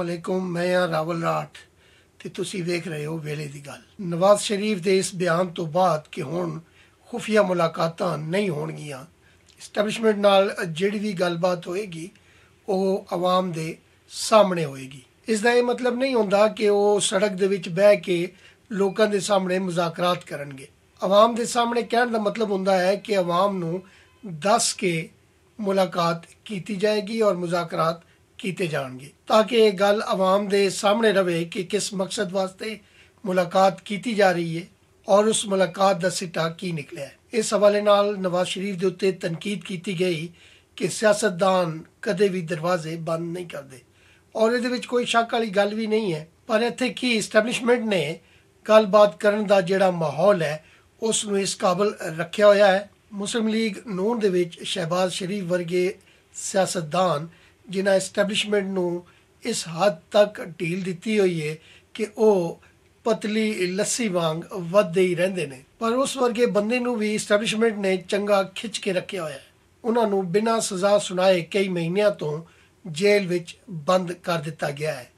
अस्सलामुअलैकुम। मैं हाँ रावल राठ ਤੇ ਤੁਸੀਂ ਵੇਖ ਰਹੇ ਹੋ ਵੇਲੇ ਦੀ ਗੱਲ। ਨਵਾਜ਼ ਸ਼ਰੀਫ ਦੇ ਇਸ ਬਿਆਨ ਤੋਂ ਬਾਅਦ ਕਿ ਹੁਣ ਖੁਫੀਆ ਮੁਲਾਕਾਤਾਂ ਨਹੀਂ ਹੋਣਗੀਆਂ, ਇਸਟੈਬਲਿਸ਼ਮੈਂਟ ਨਾਲ ਜਿਹੜੀ ਵੀ ਗੱਲਬਾਤ ਹੋਏਗੀ ਉਹ ਆਵਾਮ ਦੇ ਸਾਹਮਣੇ ਹੋਏਗੀ। ਇਸ ਦਾ ਇਹ ਮਤਲਬ ਨਹੀਂ ਹੁੰਦਾ ਕਿ ਉਹ ਸੜਕ ਦੇ ਵਿੱਚ ਬਹਿ ਕੇ ਲੋਕਾਂ ਦੇ ਸਾਹਮਣੇ ਮੁਜ਼ਾਕਰਾਤ ਕਰਨਗੇ। ਆਵਾਮ ਦੇ ਸਾਹਮਣੇ ਕਹਿਣ ਦਾ ਮਤਲਬ ਹੁੰਦਾ ਹੈ ਕਿ ਆਵਾਮ ਨੂੰ ਦੱਸ ਕੇ ਮੁਲਾਕਾਤ ਕੀਤੀ ਜਾਏਗੀ ਔਰ ਮੁਜ਼ਾਕਰਾਤ ਕੀਤੇ ਜਾਣਗੇ ਤਾਂ ਕਿ ਇਹ ਗੱਲ ਆਵਾਮ ਦੇ ਸਾਹਮਣੇ ਰਵੇ ਕਿ ਕਿਸ ਮਕਸਦ ਵਾਸਤੇ ਮੁਲਾਕਾਤ ਕੀਤੀ ਜਾ ਰਹੀ ਹੈ ਔਰ ਉਸ ਮੁਲਾਕਾਤ ਦਾ ਸਿੱਟਾ ਕੀ ਨਿਕਲਿਆ ਹੈ। ਇਸ ਹਵਾਲੇ ਨਾਲ ਨਵਾਜ਼ ਸ਼ਰੀਫ ਦੇ ਉੱਤੇ ਤਨਕੀਦ ਕੀਤੀ ਗਈ ਕਿ ਸਿਆਸਤਦਾਨ ਕਦੇ ਵੀ ਦਰਵਾਜ਼ੇ ਬੰਦ ਨਹੀਂ ਕਰਦੇ ਔਰ ਇਹਦੇ ਵਿੱਚ ਕੋਈ ਸ਼ੱਕ ਵਾਲੀ ਗੱਲ ਵੀ ਨਹੀਂ ਹੈ। ਪਰ ਇੱਥੇ ਕੀ ਇਸਟੈਬਲਿਸ਼ਮੈਂਟ ਨੇ ਗੱਲਬਾਤ ਕਰਨ ਦਾ ਜਿਹੜਾ ਮਾਹੌਲ ਹੈ ਉਸ ਨੂੰ ਇਸ ਕਾਬਲ ਰੱਖਿਆ ਹੋਇਆ ਹੈ। ਮੁਸਲਿਮ ਲੀਗ ਨੂਨ ਦੇ ਵਿੱਚ ਸ਼ਹਿਬਾਜ਼ ਸ਼ਰੀਫ ਵਰਗੇ ਸਿਆਸਤਦਾਨ ਜਿਨ੍ਹਾਂ ਇਸਟੈਬਲਿਸ਼ਮੈਂਟ ਨੂੰ ਇਸ ਹੱਦ ਤੱਕ ਢੀਲ ਦਿੱਤੀ ਹੋਈ ਹੈ ਕਿ ਉਹ ਪਤਲੀ ਲੱਸੀ ਵਾਂਗ ਵੱਧਦੇ ਹੀ ਰਹਿੰਦੇ ਨੇ, ਪਰ ਉਸ ਵਰਗੇ ਬੰਦੇ ਨੂੰ ਵੀ ਇਸਟੈਬਲਿਸ਼ਮੈਂਟ ਨੇ ਚੰਗਾ ਖਿੱਚ ਕੇ ਰੱਖਿਆ ਹੋਇਆ ਹੈ। ਉਹਨਾਂ ਨੂੰ ਬਿਨਾਂ ਸਜ਼ਾ ਸੁਣਾਏ ਕਈ ਮਹੀਨਿਆਂ ਤੋਂ ਜੇਲ੍ਹ ਵਿੱਚ ਬੰਦ ਕਰ ਦਿੱਤਾ ਗਿਆ ਹੈ।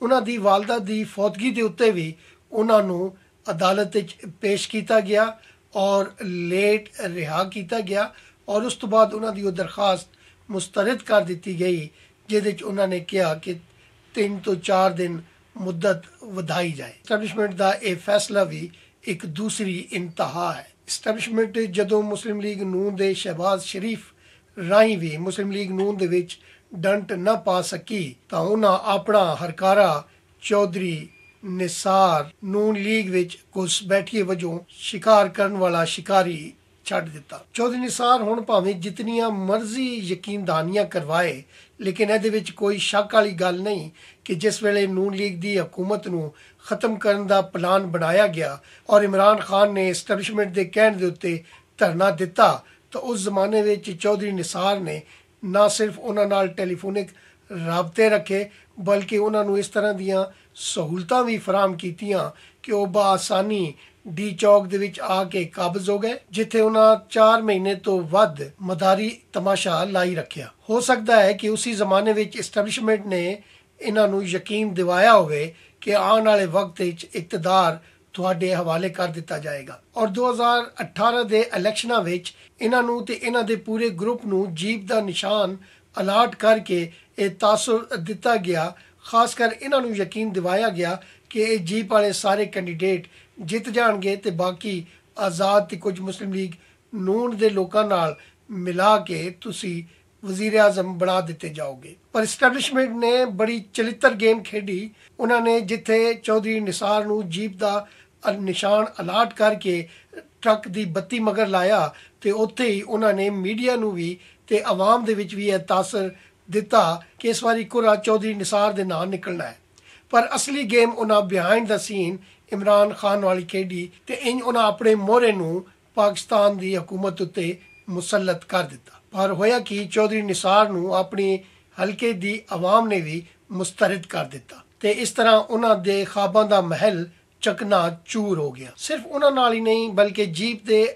ਉਹਨਾਂ ਦੀ ਵਾਲਦਾ ਦੀ ਫੌਤਗੀ ਦੇ ਉੱਤੇ ਵੀ ਉਹਨਾਂ ਨੂੰ ਅਦਾਲਤ ਵਿੱਚ ਪੇਸ਼ ਕੀਤਾ ਗਿਆ ਔਰ ਲੇਟ ਰਿਹਾ ਕੀਤਾ ਗਿਆ ਔਰ ਉਸ ਤੋਂ ਬਾਅਦ ਉਹਨਾਂ ਦੀ ਉਹ ਦਰਖਾਸਤ ਮੁਸਤਰਦ ਕਰ ਦਿੱਤੀ ਗਈ ਜਿਹਦੇ 'ਚ ਉਹਨਾਂ ਨੇ ਕਿਹਾ ਕਿ 3 ਤੋਂ 4 ਦਿਨ ਮੁੱਦਤ ਵਧਾਈ ਜਾਏ। ਇਸਟੈਬਲਿਸ਼ਮੈਂਟ ਦਾ ਇਹ ਫੈਸਲਾ ਵੀ ਇੱਕ ਦੂਸਰੀ ਇੰਤਹਾ ਹੈ। ਇਸਟੈਬਲਿਸ਼ਮੈਂਟ ਜਦੋਂ ਮੁਸਲਿਮ ਲੀਗ ਨੂਨ ਦੇ ਸ਼ਹਿਬਾਜ਼ ਸ਼ਰੀਫ ਰਾਹੀਂ ਵੀ ਮੁਸਲਿਮ ਲੀਗ ਨੂਨ ਦੇ ਵਿੱਚ ਡੰਟ ਨਾ ਪਾ ਸਕੀ ਤਾਂ ਉਹਨਾਂ ਆਪਣਾ ਹਰਕਾਰਾ ਚੌਧਰੀ ਨਿਸਾਰ ਨੂਨ ਲੀਗ ਵਿੱਚ ਘੁਸ ਬੈਠੀਏ ਵਜੋਂ ਸ਼ਿਕਾਰ ਕਰਨ ਵਾਲਾ ਸ਼ਿਕਾਰੀ ਛੱਡ ਦਿੱਤਾ। ਚੌਧਰੀ ਨਿਸਾਰ ਹੁਣ ਭਾਵੇਂ ਜਿਤਨੀਆਂ ਮਰਜ਼ੀ ਯਕੀਨਦਾਨੀਆਂ ਕਰਵਾਏ, ਲੇਕਿਨ ਇਹਦੇ ਵਿੱਚ ਕੋਈ ਸ਼ੱਕ ਵਾਲੀ ਗੱਲ ਨਹੀਂ ਕਿ ਜਿਸ ਵੇਲੇ ਨੂਨ ਲੀਗ ਦੀ ਹਕੂਮਤ ਨੂੰ ਖਤਮ ਕਰਨ ਦਾ ਪਲਾਨ ਬਣਾਇਆ ਗਿਆ ਔਰ ਇਮਰਾਨ ਖਾਨ ਨੇ ਇਸਟੈਬਲਿਸ਼ਮੈਂਟ ਦੇ ਕਹਿਣ ਦੇ ਉੱਤੇ ਧਰਨਾ ਦਿੱਤਾ ਤਾਂ ਉਸ ਜ਼ਮਾਨੇ ਵਿੱਚ ਚੌਧਰੀ ਨਿਸਾਰ ਨੇ ਨਾ ਸਿਰਫ ਉਹਨਾਂ ਨਾਲ ਟੈਲੀਫੋਨਿਕ ਰਾਬਤੇ ਰੱਖੇ ਬਲਕਿ ਉਹਨਾਂ ਨੂੰ ਇਸ ਤਰ੍ਹਾਂ ਦੀਆਂ ਸਹੂਲਤਾਂ ਵੀ ਫਰਾਹਮ ਕੀਤੀਆਂ ਕਿ ਉਹ ਬਆਸਾਨੀ ਡੀ ਚੌਕ ਦੇ ਵਿੱਚ ਆ ਕੇ ਕਾਬਜ਼ ਹੋ ਗਏ, ਜਿੱਥੇ ਉਹਨਾਂ 4 ਮਹੀਨੇ ਤੋਂ ਵੱਧ ਮਦਾਰੀ ਤਮਾਸ਼ਾ ਲਾਈ ਰੱਖਿਆ। ਹੋ ਸਕਦਾ ਹੈ ਕਿ ਉਸੇ ਜ਼ਮਾਨੇ ਵਿੱਚ ਇਸਟੈਬਲਿਸ਼ਮੈਂਟ ਨੇ ਇਹਨਾਂ ਨੂੰ ਯਕੀਨ ਦਿਵਾਇਆ ਹੋਵੇ ਕਿ ਆਉਣ ਵਾਲੇ ਵਕਤ ਵਿੱਚ ਇਕਤਦਾਰ ਤੁਹਾਡੇ ਹਵਾਲੇ ਕਰ ਦਿੱਤਾ ਜਾਏਗਾ ਔਰ 2018 ਦੇ ਇਲੈਕਸ਼ਨਾਂ ਵਿੱਚ ਇਹਨਾਂ ਨੂੰ ਤੇ ਇਹਨਾਂ ਦੇ ਪੂਰੇ ਗਰੁੱਪ ਨੂੰ ਜੀਪ ਦਾ ਨਿਸ਼ਾਨ ਅਲਾਟ ਕਰਕੇ ਇਹ ਤਾਸੁਰ ਦਿੱਤਾ ਗਿਆ। ਖਾਸ ਕਰ ਇਹਨਾਂ ਨੂੰ ਯਕੀਨ ਦਿਵਾਇਆ ਗਿਆ ਕਿ ਇਹ ਜੀਪ ਵਾਲੇ ਸਾਰੇ ਕੈਂਡੀਡੇਟ ਜਿੱਤ ਜਾਣਗੇ ਤੇ ਬਾਕੀ ਆਜ਼ਾਦ ਤੇ ਕੁਝ ਮੁਸਲਿਮ ਲੀਗ ਨੂਨ ਦੇ ਲੋਕਾਂ ਨਾਲ ਮਿਲਾ ਕੇ ਤੁਸੀਂ ਵਜ਼ੀਰ ਆਜ਼ਮ ਬਣਾ ਦਿੱਤੇ ਜਾਓਗੇ। ਪਰ ਇਸਟੈਬਲਿਸ਼ਮੈਂਟ ਨੇ ਬੜੀ ਚਲਿੱਤਰ ਗੇਮ ਖੇਡੀ। ਉਹਨਾਂ ਨੇ ਜਿੱਥੇ ਚੌਧਰੀ ਨਿਸਾਰ ਨੂੰ ਜੀਪ ਦਾ ਨਿਸ਼ਾਨ ਅਲਾਟ ਕਰਕੇ ਟਰੱਕ ਦੀ ਬੱਤੀ ਮਗਰ ਲਾਇਆ ਤੇ ਉੱਥੇ ਹੀ ਉਹਨਾਂ ਨੇ ਮੀਡੀਆ ਨੂੰ ਵੀ ਤੇ ਆਵਾਮ ਦੇ ਵਿੱਚ ਵੀ ਇਹ ਤਾਸਰ ਦਿੱਤਾ ਕਿ ਇਸ ਵਾਰੀ ਕੁਰਾ ਚੌਧਰੀ ਨਿਸਾਰ ਦੇ ਨਾਂ ਨਿਕਲਣਾ ਹੈ। ਪਰ ਅਸਲੀ ਗੇਮ ਉਹਨਾਂ ਬਿਹਾਈਂਡ ਦਾ ਸੀਨ ਇਮਰਾਨ ਖਾਨ ਵਾਲੀ ਖੇਡੀ ਤੇ ਇੰਜ ਉਹਨਾਂ ਆਪਣੇ ਮੋਹਰੇ ਨੂੰ ਪਾਕਿਸਤਾਨ ਦੀ ਹਕੂਮਤ ਉੱਤੇ ਮੁਸਲਤ ਕਰ ਦਿੱਤਾ। ਪਰ ਹੋਇਆ ਕਿ ਚੌਧਰੀ ਨਿਸਾਰ ਨੂੰ ਆਪਣੀ ਹਲਕੇ ਦੀ ਆਵਾਮ ਨੇ ਵੀ ਮੁਸਤਰਦ ਕਰ ਦਿੱਤਾ ਤੇ ਇਸ ਤਰ੍ਹਾਂ ਉਹਨਾਂ ਦੇ ਖਾਬਾਂ ਦਾ ਮਹਿਲ ਚਕਨਾ ਚੂਰ ਹੋ ਗਿਆ। ਸਿਰਫ ਉਹਨਾਂ ਨਾਲ ਹੀ ਨਹੀਂ ਬਲਕਿ ਜੀਪ ਦੇ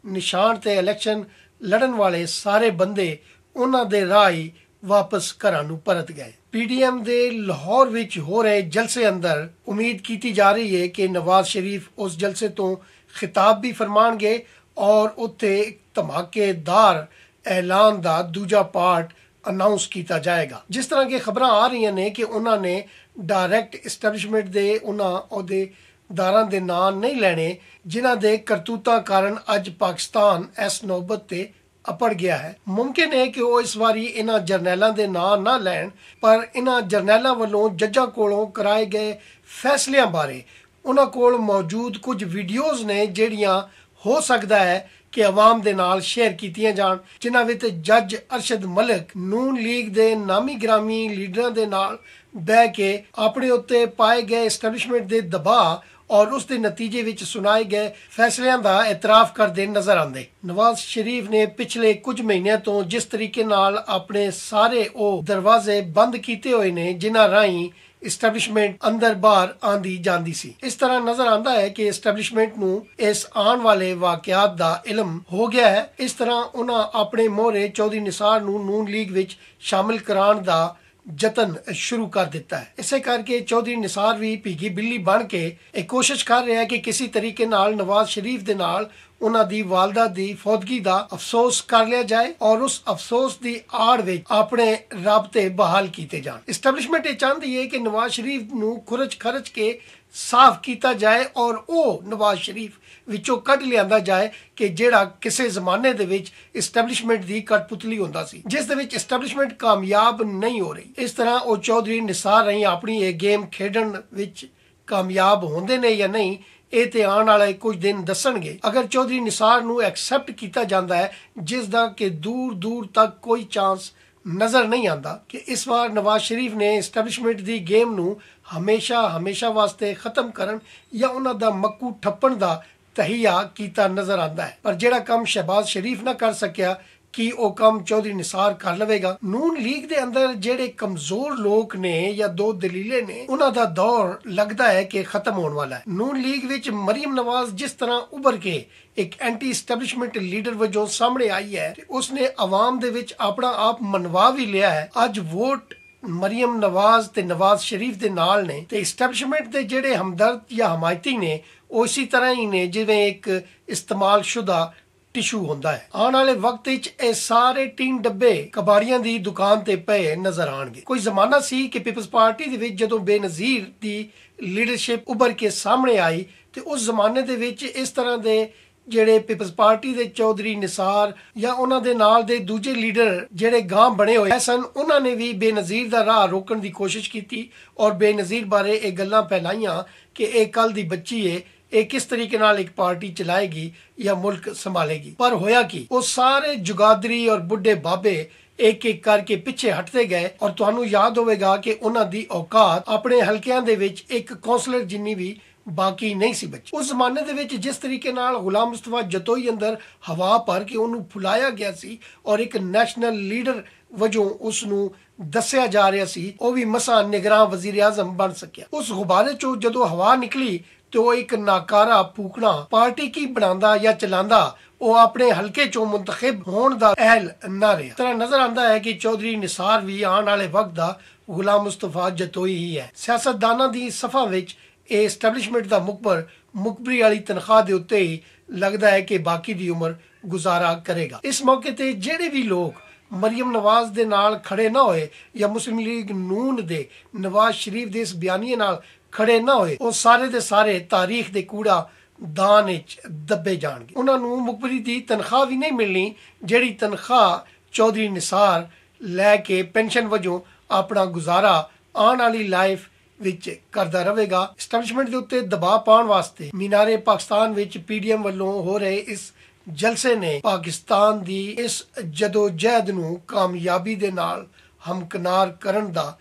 ਨਿਸ਼ਾਨ ਤੇ ਇਲੈਕਸ਼ਨ ਲੜਨ ਵਾਲੇ ਸਾਰੇ ਬੰਦੇ ਉਹਨਾਂ ਦੇ ਰਾਹ ਹੀ ਵਾਪਸ ਘਰਾਂ ਨੂੰ ਪਰਤ ਗਏ। ਪੀਡੀਐਮ ਦੇ ਲਾਹੌਰ ਵਿੱਚ ਹੋ ਰਹੇ ਜਲਸੇ ਅੰਦਰ ਉਮੀਦ ਕੀਤੀ ਜਾ ਰਹੀ ਹੈ ਕਿ ਨਵਾਜ਼ ਸ਼ਰੀਫ ਉਸ ਜਲਸੇ ਤੋਂ ਖਿਤਾਬ ਵੀ ਫਰਮਾਣਗੇ ਔਰ ਉੱਥੇ ਇੱਕ ਧਮਾਕੇਦਾਰ ਐਲਾਨ ਦਾ ਦੂਜਾ ਪਾਰਟ ਅਨਾਉਂਸ ਕੀਤਾ ਜਾਏਗਾ। ਜਿਸ ਤਰ੍ਹਾਂ ਕਿ ਖਬਰਾਂ ਆ ਰਹੀਆਂ ਨੇ ਕਿ ਉਹਨਾਂ ਨੇ ਡਾਇਰੈਕਟ ਇਸਟੈਬਲਿਸ਼ਮੈਂਟ ਦੇ ਉਹਨਾਂ ਅਹੁਦੇਦਾਰਾਂ ਦੇ ਨਾਂ ਨਹੀਂ ਲੈਣੇ ਜਿਨ੍ਹਾਂ ਦੇ ਕਰਤੂਤਾਂ ਕਾਰਨ ਅੱਜ ਪਾਕਿਸਤਾਨ ਇਸ ਨੌਬਤ ਤੇ ਅਪੜ ਗਿਆ ਹੈ। ਮੁਮਕਿਨ ਹੈ ਕਿ ਉਹ ਇਸ ਵਾਰੀ ਇਹਨਾਂ ਜਰਨੈਲਾਂ ਦੇ ਨਾਂ ਨਾ ਲੈਣ, ਪਰ ਇਹਨਾਂ ਜਰਨੈਲਾਂ ਵੱਲੋਂ ਜੱਜਾਂ ਕੋਲੋਂ ਕਰਾਏ ਗਏ ਫੈਸਲਿਆਂ ਬਾਰੇ ਉਹਨਾਂ ਕੋਲ ਮੌਜੂਦ ਕੁਝ ਵੀਡੀਓਜ਼ ਨੇ ਜਿਹੜੀਆਂ ਹੋ ਸਕਦਾ ਹੈ ਕਿ ਆਵਾਮ ਦੇ ਨਾਲ ਸ਼ੇਅਰ ਕੀਤੀਆਂ ਜਾਣ, ਜਿਨ੍ਹਾਂ ਵਿੱਚ ਜੱਜ ਅਰਸ਼ਦ ਮਲਿਕ ਨੂਨ ਲੀਗ ਦੇ ਨਾਮੀ ਗ੍ਰਾਮੀ ਲੀਡਰਾਂ ਦੇ ਨਾਲ ਬਹਿ ਕੇ ਆਪਣੇ ਉੱਤੇ ਪਾਏ ਗਏ ਇਸਟੈਬਲਿਸ਼ਮੈਂਟ ਦੇ ਦਬਾਅ ਔਰ ਉਸ ਦੇ ਨਤੀਜੇ ਵਿੱਚ ਸੁਣਾਏ ਗਏ ਫੈਸਲਿਆਂ ਦਾ ਇਤਰਾਫ ਕਰਦੇ ਨਜ਼ਰ ਆਉਂਦੇ। ਨਵਾਜ਼ ਸ਼ਰੀਫ ਨੇ ਪਿਛਲੇ ਕੁਝ ਮਹੀਨਿਆਂ ਤੋਂ ਜਿਸ ਤਰੀਕੇ ਨਾਲ ਆਪਣੇ ਸਾਰੇ ਉਹ ਦਰਵਾਜ਼ੇ ਬੰਦ ਕੀਤੇ ਹੋਏ ਨੇ ਜਿਨ੍ਹਾਂ ਰਾਹੀਂ ਇਸਟੈਬਲਿਸ਼ਮੈਂਟ ਅੰਦਰ ਬਾਹਰ ਆਂਦੀ ਜਾਂਦੀ ਸੀ, ਇਸ ਤਰ੍ਹਾਂ ਨਜ਼ਰ ਆਉਂਦਾ ਹੈ ਕਿ ਇਸਟੈਬਲਿਸ਼ਮੈਂਟ ਨੂੰ ਇਸ ਆਉਣ ਵਾਲੇ ਵਾਕਿਆਤ ਦਾ ਇਲਮ ਹੋ ਗਿਆ ਹੈ। ਇਸ ਤਰ੍ਹਾਂ ਉਹਨਾਂ ਆਪਣੇ ਮੋਹਰੇ ਚੌਧਰੀ ਨਿਸਾਰ ਨੂੰ ਨੂਨ ਲੀਗ ਵਿੱਚ ਸ਼ਾਮਿਲ ਕਰਾਉਣ ਦਾ ਯਤਨ ਸ਼ੁਰੂ ਕਰ ਦਿੱਤਾ ਹੈ। ਇਸੇ ਕਰਕੇ ਚੌਧਰੀ ਨਿਸਾਰ ਵੀ ਭੀਗੀ ਬਿੱਲੀ ਬਣ ਕੇ ਇਹ ਕੋਸ਼ਿਸ਼ ਕਰ ਰਿਹਾ ਹੈ ਕਿ ਕਿਸੇ ਤਰੀਕੇ ਨਾਲ ਨਵਾਜ਼ ਸ਼ਰੀਫ ਦੇ ਨਾਲ ਉਹਨਾਂ ਦੀ ਵਾਲਦਾ ਦੀ ਫੌਤਗੀ ਦਾ ਅਫਸੋਸ ਕਰ ਲਿਆ ਜਾਏ ਔਰ ਉਸ ਅਫਸੋਸ ਦੀ ਆੜ ਵਿੱਚ ਆਪਣੇ ਰਾਬਤੇ ਬਹਾਲ ਕੀਤੇ ਜਾਣ। ਇਸਟੈਬਲਿਸ਼ਮੈਂਟ ਇਹ ਚਾਹੁੰਦੀ ਹੈ ਕਿ ਨਵਾਜ਼ ਸ਼ਰੀਫ ਨੂੰ ਖਰਚ ਕੇ ਸਾਫ਼ ਕੀਤਾ ਜਾਏ ਔਰ ਉਹ ਨਵਾਜ਼ ਸ਼ਰੀਫ ਵਿੱਚੋਂ ਕੱਢ ਲਿਆਂਦਾ ਜਾਏ ਕਿ ਜਿਹੜਾ ਕਿਸੇ ਜ਼ਮਾਨੇ ਦੇ ਵਿੱਚ ਇਸਟੈਬਲਿਸ਼ਮੈਂਟ ਦੀ ਕਠਪੁਤਲੀ ਹੁੰਦਾ ਸੀ, ਜਿਸ ਦੇ ਵਿੱਚ ਇਸਟੈਬਲਿਸ਼ਮੈਂਟ ਕਾਮਯਾਬ ਨਹੀਂ ਹੋ ਰਹੀ। ਇਸ ਤਰ੍ਹਾਂ ਉਹ ਚੌਧਰੀ ਨਿਸਾਰ ਰਹੀ ਆਪਣੀ ਇਹ ਗੇਮ ਖੇਡਣ ਵਿੱਚ ਕਾਮਯਾਬ ਹੁੰਦੇ ਨੇ ਜਾਂ ਨਹੀਂ, ਇਹ ਤੇ ਆਉਣ ਵਾਲੇ ਕੁਝ ਦਿਨ ਦੱਸਣਗੇ। ਅਗਰ ਚੌਧਰੀ ਨਿਸਾਰ ਨੂੰ ਐਕਸੈਪਟ ਕੀਤਾ ਜਾਂਦਾ ਹੈ, ਜਿਸ ਦਾ ਕਿ ਦੂਰ ਤੱਕ ਕੋਈ ਚਾਂਸ ਨਜ਼ਰ ਨਹੀਂ ਆਉਂਦਾ ਕਿ ਇਸ ਵਾਰ ਨਵਾਜ਼ ਸ਼ਰੀਫ ਨੇ ਇਸਟੈਬਲਿਸ਼ਮੈਂਟ ਦੀ ਗੇਮ ਨੂੰ ਹਮੇਸ਼ਾ ਵਾਸਤੇ ਖਤਮ ਕਰਨ ਜਾਂ ਉਹਨਾਂ ਦਾ ਮੱਕੂ ਠੱਪਣ ਦਾ ਤਹੀਆ ਕੀਤਾ ਨਜ਼ਰ ਆਉਂਦਾ ਹੈ। ਪਰ ਜਿਹੜਾ ਕੰਮ ਸ਼ਹਿਬਾਜ਼ ਸ਼ਰੀਫ ਨਾ ਕਰ ਸਕਿਆ, ਕਿ ਉਹ ਕੰਮ ਚੌਧਰੀ ਨਿਸਾਰ ਕਰ ਲਵੇਗਾ। ਨੂਨ ਲੀਗ ਦੇ ਅੰਦਰ ਜਿਹੜੇ ਕਮਜ਼ੋਰ ਲੋਕ ਨੇ ਜਾਂ ਦੋ ਦਲੀਲੇ ਨੇ, ਉਹਨਾਂ ਦਾ ਦੌਰ ਲੱਗਦਾ ਹੈ ਕਿ ਖਤਮ ਹੋਣ ਵਾਲਾ ਹੈ। ਨੂਨ ਲੀਗ ਵਿੱਚ ਮਰੀਮ ਨਵਾਜ਼ ਜਿਸ ਤਰ੍ਹਾਂ ਉੱਭਰ ਕੇ ਇੱਕ ਐਂਟੀ ਐਸਟੈਬਲਿਸ਼ਮੈਂਟ ਲੀਡਰ ਵਜੋਂ ਸਾਹਮਣੇ ਆਈ ਹੈ ਤੇ ਉਸਨੇ ਆਵਾਮ ਦੇ ਵਿੱਚ ਆਪਣਾ ਆਪ ਮਨਵਾ ਵੀ ਲਿਆ ਹੈ। ਅੱਜ ਵੋਟ ਮਰੀਮ ਨਵਾਜ਼ ਤੇ ਨਵਾਜ਼ ਸ਼ਰੀਫ ਦੇ ਨਾਲ ਨੇ ਤੇ ਐਸਟੈਬਲਿਸ਼ਮੈਂਟ ਦੇ ਜਿਹੜੇ ਹਮਦਰਦ ਜਾਂ ਹਮਾਇਤੀ ਨੇ ਉਹ ਇਸੇ ਤਰ੍ਹਾਂ ਹੀ ਨੇ ਜਿਵੇਂ ਇੱਕ ਇਸਤੇਮਾਲ ਸ਼ੁਦਾ ਟਿਸ਼ੂ ਹੁੰਦਾ ਹੈ। ਆਉਣ ਵਾਲੇ ਵਕਤ ਵਿੱਚ ਇਹ ਸਾਰੇ ਟੀਨ ਡੱਬੇ ਕਬਾੜੀਆਂ ਦੀ ਦੁਕਾਨ ਤੇ ਪਏ ਨਜ਼ਰ ਆਣਗੇ। ਕੋਈ ਜ਼ਮਾਨਾ ਸੀ ਕਿ ਪੀਪਲਸ ਪਾਰਟੀ ਦੇ ਵਿੱਚ ਜਦੋਂ ਬੇਨਜ਼ੀਰ ਦੀ ਲੀਡਰਸ਼ਿਪ ਉੱਭਰ ਕੇ ਸਾਹਮਣੇ ਆਈ ਤੇ ਉਸ ਜ਼ਮਾਨੇ ਦੇ ਵਿੱਚ ਇਸ ਤਰ੍ਹਾਂ ਦੇ ਜਿਹੜੇ ਪੀਪਲਸ ਪਾਰਟੀ ਦੇ ਚੌਧਰੀ ਨਿਸਾਰ ਜਾਂ ਉਹਨਾਂ ਦੇ ਨਾਲ ਦੇ ਦੂਜੇ ਲੀਡਰ ਜਿਹੜੇ ਗਾਂਹ ਬਣੇ ਹੋਏ ਸਨ, ਉਹਨਾਂ ਨੇ ਵੀ ਬੇਨਜ਼ੀਰ ਦਾ ਰਾਹ ਰੋਕਣ ਦੀ ਕੋਸ਼ਿਸ਼ ਕੀਤੀ ਔਰ ਬੇਨਜ਼ੀਰ ਬਾਰੇ ਇਹ ਗੱਲਾਂ ਫੈਲਾਈਆਂ ਕਿ ਇਹ ਕੱਲ ਦੀ ਬੱਚੀ ਏ, ਇਹ ਕਿਸ ਤਰੀਕੇ ਨਾਲ ਇੱਕ ਪਾਰਟੀ ਚਲਾਏਗੀ ਜਾਂ ਮੁਲਕ ਸੰਭਾਲੇਗੀ। ਪਰ ਹੋਇਆ ਕੀ, ਉਹ ਸਾਰੇ ਜੁਗਾਦਰੀ ਔਰ ਬੁੱਢੇ ਬਾਬੇ ਇੱਕ ਕਰਕੇ ਪਿੱਛੇ ਹਟਦੇ ਗਏ ਔਰ ਤੁਹਾਨੂੰ ਯਾਦ ਹੋਵੇਗਾ ਕਿ ਉਹਨਾਂ ਦੀ ਔਕਾਤ ਆਪਣੇ ਹਲਕਿਆਂ ਦੇ ਵਿੱਚ ਇੱਕ ਕੌਂਸਲਰ ਜਿੰਨੀ ਵੀ ਬਾਕੀ ਨਹੀਂ ਸੀ ਬਚੀ। ਉਸ ਜ਼ਮਾਨੇ ਦੇ ਵਿੱਚ ਜਿਸ ਤਰੀਕੇ ਨਾਲ ਗੁਲਾਮ ਮੁਸਤਫਾ ਜਤੋਈ ਅੰਦਰ ਹਵਾ ਭਰ ਕੇ ਉਹਨੂੰ ਫੁਲਾਇਆ ਗਿਆ ਸੀ ਔਰ ਇੱਕ ਨੈਸ਼ਨਲ ਲੀਡਰ ਵਜੋਂ ਉਸ ਨੂੰ ਦੱਸਿਆ ਜਾ ਰਿਹਾ ਸੀ, ਉਹ ਵੀ ਮਸਾਂ ਨਿਗਰਾਨ ਵਜ਼ੀਰ ਆਜ਼ਮ ਬਣ ਸਕਿਆ। ਉਸ ਗੁਬਾਰੇ ਚੋਂ ਜਦੋਂ ਹਵਾ ਨਿਕਲੀ ਤੇ ਉਹ ਇੱਕ ਨਾਕਾਰਾ ਫੂਕਣਾ ਪਾਰਟੀ ਕੀ ਬਣਾਉਂਦਾ ਜਾਂ ਚਲਾਉਂਦਾ, ਉਹ ਆਪਣੇ ਹਲਕੇ ਚੋਂ ਮੁੰਤਖਬ ਹੋਣ ਦਾ ਅਹਿਲ ਨਾ ਰਿਹਾ। ਤਰ੍ਹਾਂ ਨਜ਼ਰ ਆਉਂਦਾ ਹੈ ਕਿ ਚੌਧਰੀ ਨਿਸਾਰ ਵੀ ਆਉਣ ਵਾਲੇ ਵਕਤ ਦਾ ਗੁਲਾਮ ਮੁਸਤਫਾ ਜਤੋਈ ਹੀ ਹੈ। ਸਿਆਸਤਦਾਨਾਂ ਦੀ ਸਫਾ ਵਿੱਚ ਇਹ ਐਸਟੈਬਲਿਸ਼ਮੈਂਟ ਦਾ ਮੁਖਬਰੀ ਵਾਲੀ ਤਨਖਾਹ ਦੇ ਉੱਤੇ ਹੀ ਲੱਗਦਾ ਹੈ ਕਿ ਬਾਕੀ ਦੀ ਉਮਰ ਗੁਜ਼ਾਰਾ ਕਰੇਗਾ। ਇਸ ਮੌਕੇ ਤੇ ਜਿਹੜੇ ਵੀ ਲੋਕ ਮਰੀਮ ਨਵਾਜ਼ ਦੇ ਨਾਲ ਖੜੇ ਨਾ ਹੋਏ ਜਾਂ ਮੁਸਲਿਮ ਲੀਗ ਨੂਨ ਦੇ ਨਵਾਜ਼ ਸ਼ਰੀਫ ਦੇ ਇਸ ਬਿਆਨੀਏ ਨਾਲ ਖੜੇ ਨਾ ਹੋਏ, ਉਹ ਸਾਰੇ ਦੇ ਸਾਰੇ ਤਾਰੀਖ ਦੇ ਕੂੜਾ ਦਾਨ ਵਿੱਚ ਦੱਬੇ ਜਾਣਗੇ। ਉਹਨਾਂ ਨੂੰ ਮੁਖਬਰੀ ਦੀ ਤਨਖਾਹ ਵੀ ਨਹੀਂ ਮਿਲਣੀ ਜਿਹੜੀ ਤਨਖਾਹ ਚੌਧਰੀ ਨਿਸਾਰ ਲੈ ਕੇ ਪੈਨਸ਼ਨ ਵਜੋਂ ਆਪਣਾ ਗੁਜ਼ਾਰਾ ਆਉਣ ਵਾਲੀ ਲਾਈਫ ਵਿੱਚ ਕਰਦਾ ਰਹੇਗਾ। ਐਸਟੈਬਲਿਸ਼ਮੈਂਟ ਦੇ ਉੱਤੇ ਦਬਾਅ ਪਾਉਣ ਵਾਸਤੇ ਮੀਨਾਰੇ ਪਾਕਿਸਤਾਨ ਵਿੱਚ ਪੀਡੀਐਮ ਵੱਲੋਂ ਹੋ ਰਹੇ ਇਸ ਜਲਸੇ ਨੇ ਪਾਕਿਸਤਾਨ ਦੀ ਇਸ ਜਦੋਜਹਿਦ ਨੂੰ ਕਾਮਯਾਬੀ ਦੇ ਨਾਲ ਹਮਕਨਾਰ ਕਰਨ ਦਾ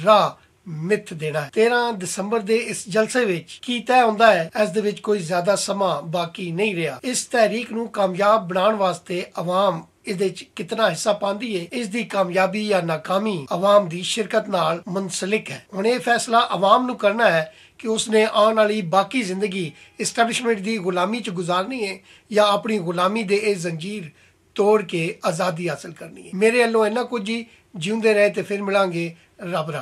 ਰਾਹ ਮਿੱਥ ਦੇਣਾ ਹੈ। 13 ਦਸੰਬਰ ਦੇ ਇਸ ਜਲਸੇ ਵਿੱਚ ਕੀ ਤੈਅ ਹੁੰਦਾ ਹੈ, ਇਸ ਦੇ ਵਿੱਚ ਕੋਈ ਜ਼ਿਆਦਾ ਸਮਾਂ ਬਾਕੀ ਨਹੀਂ ਰਿਹਾ। ਇਸ ਤਹਿਰੀਕ ਨੂੰ ਕਾਮਯਾਬ ਬਣਾਉਣ ਵਾਸਤੇ ਆਵਾਮ ਇਹਦੇ ਚ ਕਿਤਨਾ ਹਿੱਸਾ ਪਾਉਂਦੀ ਹੈ, ਇਸ ਦੀ ਕਾਮਯਾਬੀ ਜਾਂ ਨਾਕਾਮੀ ਆਵਾਮ ਦੀ ਸ਼ਿਰਕਤ ਨਾਲ ਮੁਨਸਲਿਕ ਹੈ। ਹੁਣ ਇਹ ਫੈਸਲਾ ਆਵਾਮ ਨੂੰ ਕਰਨਾ ਹੈ ਕਿ ਉਸਨੇ ਆਉਣ ਵਾਲੀ ਬਾਕੀ ਜ਼ਿੰਦਗੀ ਐਸਟੈਬਲਿਸ਼ਮੈਂਟ ਦੀ ਗੁਲਾਮੀ ਚ ਗੁਜ਼ਾਰਨੀ ਹੈ ਜਾਂ ਆਪਣੀ ਗੁਲਾਮੀ ਦੇ ਇਹ ਜ਼ੰਜੀਰ ਤੋੜ ਕੇ ਆਜ਼ਾਦੀ ਹਾਸਲ ਕਰਨੀ ਹੈ। ਮੇਰੇ ਵੱਲੋਂ ਇੰਨਾ ਕੁਝ ਹੀ। ਜਿਉਂਦੇ ਰਹੇ ਤੇ ਫਿਰ ਮਿਲਾਂਗੇ। ਰੱਬ ਰੱਖਾ।